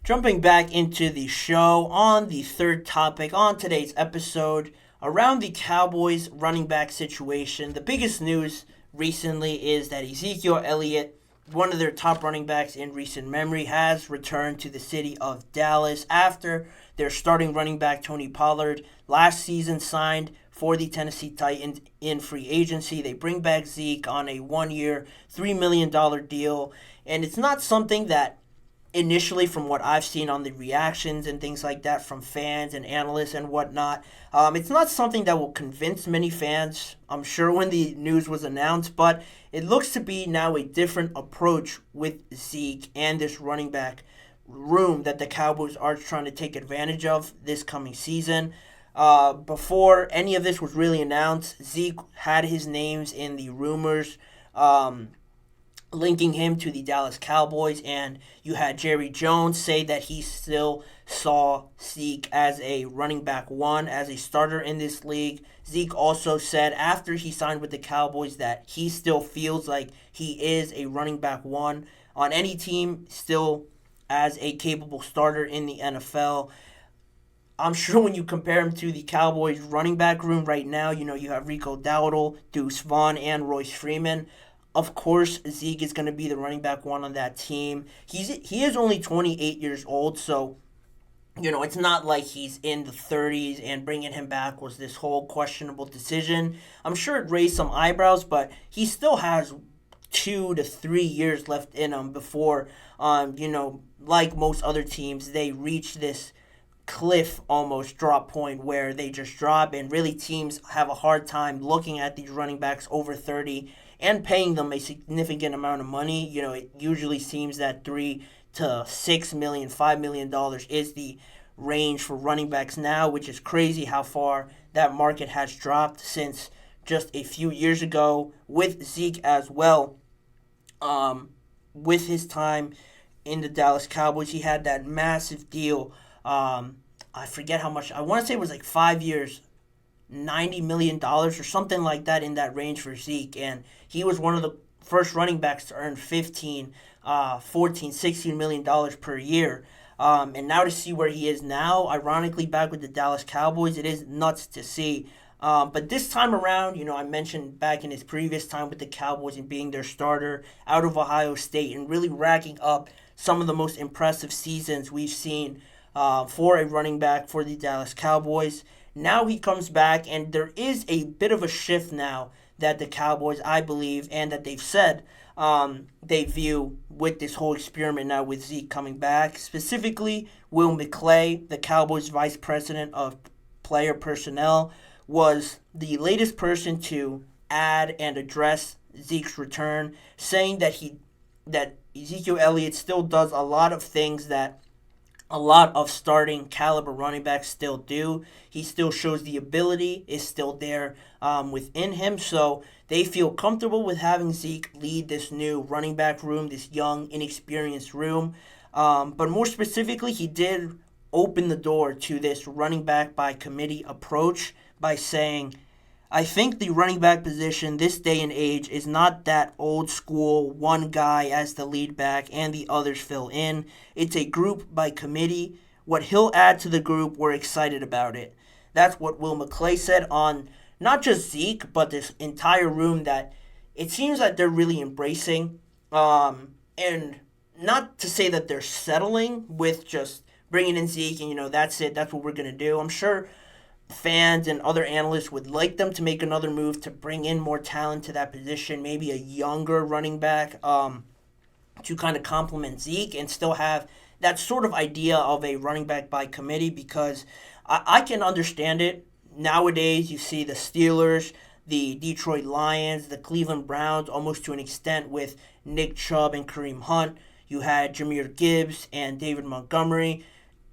Jumping back into the show on the third topic on today's episode around the Cowboys running back situation. The biggest news recently is that Ezekiel Elliott, one of their top running backs in recent memory, has returned to the city of Dallas after their starting running back Tony Pollard last season signed for the Tennessee Titans in free agency. They bring back Zeke on a 1-year, $3 million deal, and it's not something that initially, from what I've seen on the reactions and things like that from fans and analysts and whatnot, it's not something that will convince many fans, I'm sure, when the news was announced, but it looks to be now a different approach with Zeke and this running back room that the Cowboys are trying to take advantage of this coming season. Before any of this was really announced, Zeke had his names in the rumors, linking him to the Dallas Cowboys, and you had Jerry Jones say that he still saw Zeke as a running back one, as a starter in this league. Zeke also said after he signed with the Cowboys that he still feels like he is a running back one on any team, still as a capable starter in the NFL. I'm sure when you compare him to the Cowboys running back room right now, you have Rico Dowdle, Deuce Vaughn, and Royce Freeman. Of course, Zeke is going to be the running back one on that team. He is only 28 years old, so it's not like he's in the 30s, and bringing him back was this whole questionable decision. I'm sure it raised some eyebrows, but he still has 2 to 3 years left in him before, like most other teams, they reach this cliff almost drop point where they just drop, and really teams have a hard time looking at these running backs over 30 and paying them a significant amount of money. It usually seems that $3 to $6 million, $5 million is the range for running backs now, which is crazy how far that market has dropped since just a few years ago with Zeke as well. With his time in the Dallas Cowboys, he had that massive deal. I forget how much. I want to say it was like 5 years, $90 million or something like that, in that range for Zeke. And he was one of the first running backs to earn 15, 14, $16 million per year. And now to see where he is now, ironically back with the Dallas Cowboys, it is nuts to see. But this time around, I mentioned back in his previous time with the Cowboys and being their starter out of Ohio State and really racking up some of the most impressive seasons we've seen for a running back for the Dallas Cowboys. Now he comes back, and there is a bit of a shift now that the Cowboys, I believe, and that they've said they view with this whole experiment now with Zeke coming back. Specifically, Will McClay, the Cowboys vice president of player personnel, was the latest person to add and address Zeke's return, saying that Ezekiel Elliott still does a lot of things that a lot of starting caliber running backs still do. He still shows the ability, is still there within him. So they feel comfortable with having Zeke lead this new running back room, this young, inexperienced room. But more specifically, he did open the door to this running back by committee approach by saying, I think the running back position this day and age is not that old school one guy as the lead back and the others fill in. It's a group by committee. What he'll add to the group, we're excited about it. That's what Will McClay said on not just Zeke, but this entire room that it seems like they're really embracing. And not to say that they're settling with just bringing in Zeke and, that's it, that's what we're going to do. I'm sure fans and other analysts would like them to make another move to bring in more talent to that position, maybe a younger running back to kind of complement Zeke and still have that sort of idea of a running back by committee, because I can understand it. Nowadays, you see the Steelers, the Detroit Lions, the Cleveland Browns, almost to an extent with Nick Chubb and Kareem Hunt. You had Jahmyr Gibbs and David Montgomery.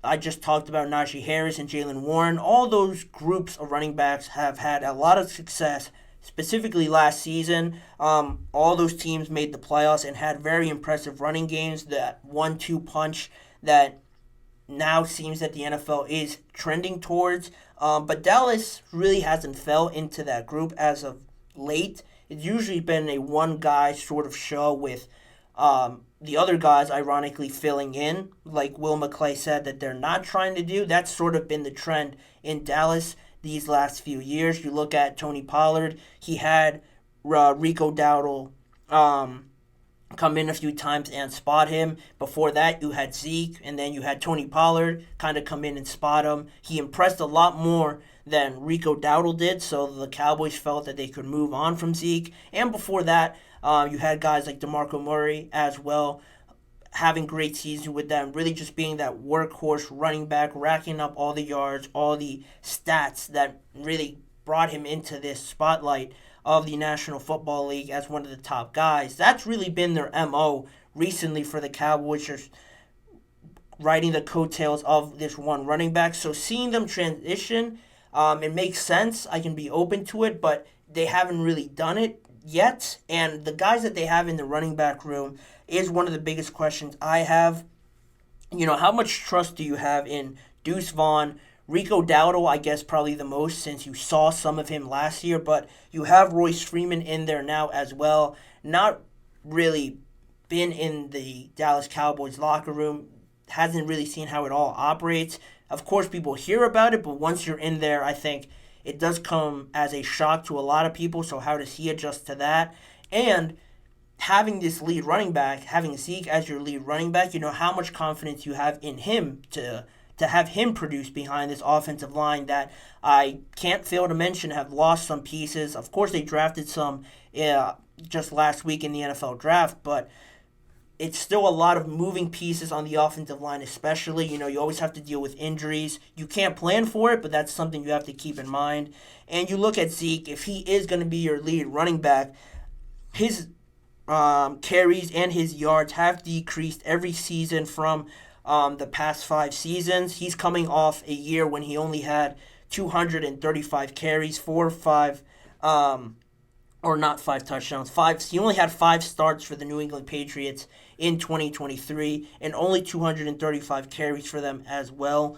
I just talked about Najee Harris and Jaylen Warren. All those groups of running backs have had a lot of success, specifically last season. All those teams made the playoffs and had very impressive running games, that 1-2 punch that now seems that the NFL is trending towards. But Dallas really hasn't fell into that group as of late. It's usually been a one-guy sort of show with the other guys ironically filling in, like Will McClay said that they're not trying to do. That's sort of been the trend in Dallas these last few years. You look at Tony Pollard, he had Rico Dowdle come in a few times and spot him. Before that, you had Zeke, and then you had Tony Pollard kind of come in and spot him. He impressed a lot more than Rico Dowdle did, so the Cowboys felt that they could move on from Zeke. And before that, you had guys like DeMarco Murray as well, having great season with them, really just being that workhorse running back, racking up all the yards, all the stats that really brought him into this spotlight of the National Football League as one of the top guys. That's really been their MO recently for the Cowboys, just riding the coattails of this one running back. So seeing them transition, it makes sense. I can be open to it, but they haven't really done it yet. And the guys that they have in the running back room is one of the biggest questions I have. How much trust do you have in Deuce Vaughn? Rico Dowdle, I guess, probably the most since you saw some of him last year, but you have Royce Freeman in there now as well. Not really been in the Dallas Cowboys locker room, hasn't really seen how it all operates. Of course, people hear about it, but once you're in there, I think it does come as a shock to a lot of people. So how does he adjust to that? And having this lead running back, having Zeke as your lead running back, how much confidence you have in him to have him produce behind this offensive line that I can't fail to mention have lost some pieces. Of course, they drafted some just last week in the NFL draft, but it's still a lot of moving pieces on the offensive line, especially. You always have to deal with injuries. You can't plan for it, but that's something you have to keep in mind. And you look at Zeke, if he is going to be your lead running back, his carries and his yards have decreased every season from the past 5 seasons. He's coming off a year when he only had 235 carries, 4 or 5, or not 5 touchdowns, 5. He only had 5 starts for the New England Patriots in 2023, and only 235 carries for them as well.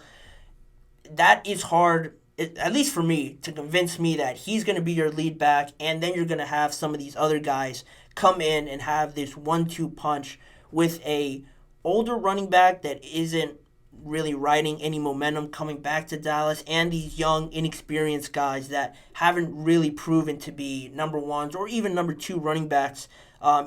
That is hard, at least for me, to convince me that he's going to be your lead back, and then you're going to have some of these other guys come in and have this 1-2 punch with a older running back that isn't really riding any momentum coming back to Dallas, and these young, inexperienced guys that haven't really proven to be number ones or even number 2 running backs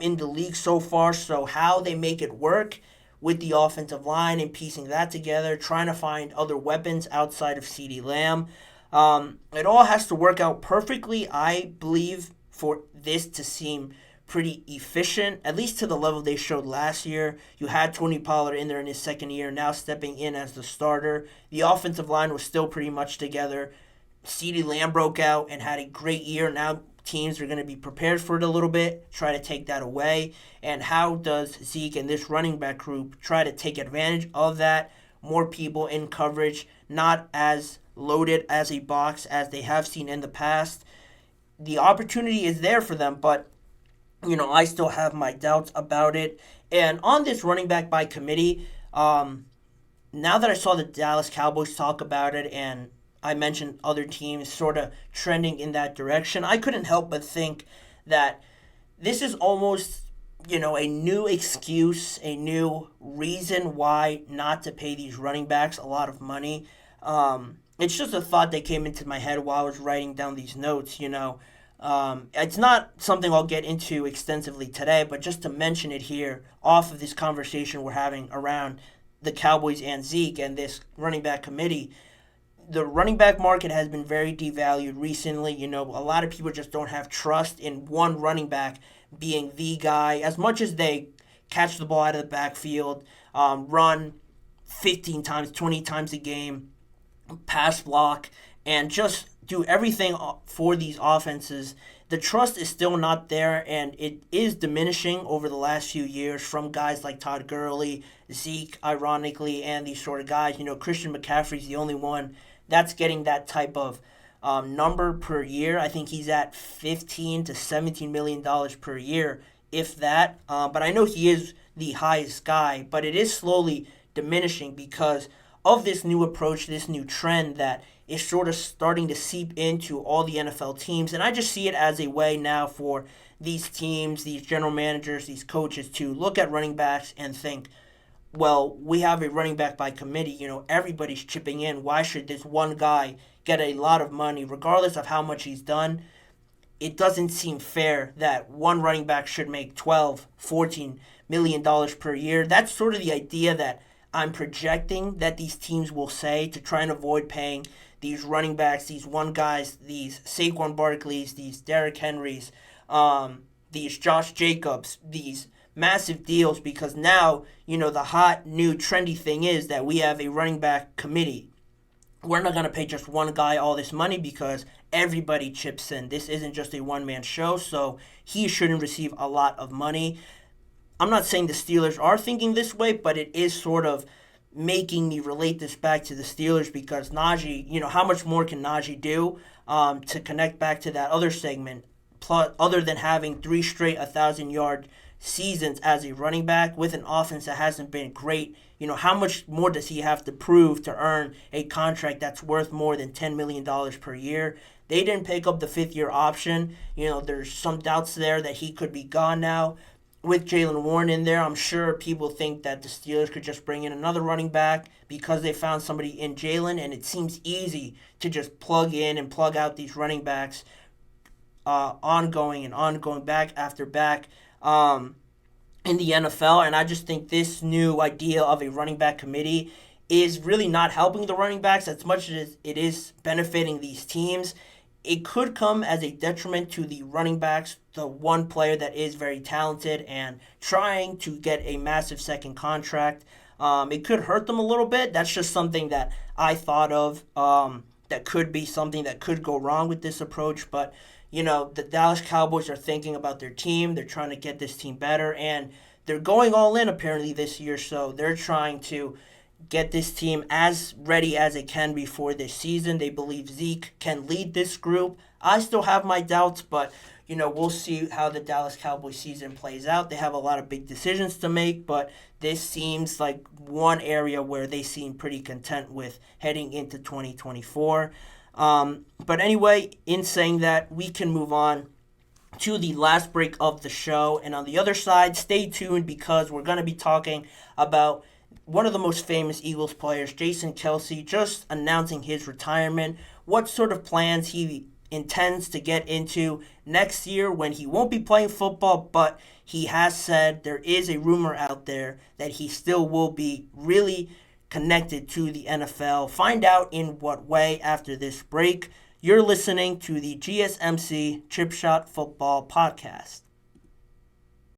in the league so far. So how they make it work with the offensive line and piecing that together, trying to find other weapons outside of CeeDee Lamb, it all has to work out perfectly, I believe, for this to seem pretty efficient, at least to the level they showed last year. You had Tony Pollard in there in his second year, now stepping in as the starter. The offensive line was still pretty much together. CeeDee Lamb broke out and had a great year. Now teams are going to be prepared for it a little bit, try to take that away. And how does Zeke and this running back group try to take advantage of that? More people in coverage, not as loaded as a box as they have seen in the past. The opportunity is there for them, but I still have my doubts about it. And on this running back by committee, now that I saw the Dallas Cowboys talk about it and I mentioned other teams sort of trending in that direction, I couldn't help but think that this is almost, a new excuse, a new reason why not to pay these running backs a lot of money. It's just a thought that came into my head while I was writing down these notes, It's not something I'll get into extensively today, but just to mention it here off of this conversation we're having around the Cowboys and Zeke and this running back committee. The running back market has been very devalued recently. A lot of people just don't have trust in one running back being the guy. As much as they catch the ball out of the backfield, run 15 times, 20 times a game, pass block, and just do everything for these offenses, the trust is still not there, and it is diminishing over the last few years from guys like Todd Gurley, Zeke, ironically, and these sort of guys. Christian McCaffrey's the only one that's getting that type of number per year. I think he's at $15 to $17 million per year, if that. But I know he is the highest guy, but it is slowly diminishing because of this new approach, this new trend that is sort of starting to seep into all the NFL teams. And I just see it as a way now for these teams, these general managers, these coaches to look at running backs and think, well, we have a running back by committee. Everybody's chipping in. Why should this one guy get a lot of money, regardless of how much he's done? It doesn't seem fair that one running back should make $12, $14 million per year. That's sort of the idea that I'm projecting that these teams will say to try and avoid paying these running backs, these one guys, these Saquon Barkleys, these Derrick Henrys, these Josh Jacobs, these massive deals, because now, the hot new trendy thing is that we have a running back committee. We're not going to pay just one guy all this money because everybody chips in. This isn't just a one-man show, so he shouldn't receive a lot of money. I'm not saying the Steelers are thinking this way, but it is sort of making me relate this back to the Steelers because Najee, how much more can Najee do to connect back to that other segment, other than having 3 straight 1,000-yard seasons as a running back with an offense that hasn't been great. How much more does he have to prove to earn a contract that's worth more than $10 million per year? They didn't pick up the 5th-year option. There's some doubts there that he could be gone now. With Jaylen Warren in there, I'm sure people think that the Steelers could just bring in another running back because they found somebody in Jaylen, and it seems easy to just plug in and plug out these running backs ongoing, back after back in the NFL. And I just think this new idea of a running back committee is really not helping the running backs as much as it is benefiting these teams. It could come as a detriment to the running backs, the one player that is very talented and trying to get a massive second contract. It could hurt them a little bit. That's just something that I thought of that could be something that could go wrong with this approach. But, the Dallas Cowboys are thinking about their team. They're trying to get this team better, and they're going all in apparently this year. So they're trying to get this team as ready as it can before this season. They believe Zeke can lead this group. I still have my doubts, but, we'll see how the Dallas Cowboys season plays out. They have a lot of big decisions to make, but this seems like one area where they seem pretty content with heading into 2024. But anyway, in saying that, we can move on to the last break of the show. And on the other side, stay tuned because we're going to be talking about one of the most famous Eagles players, Jason Kelce, just announcing his retirement, what sort of plans he intends to get into next year when he won't be playing football, but he has said there is a rumor out there that he still will be really connected to the NFL. Find out in what way after this break. You're listening to the GSMC Chip Shot Football Podcast.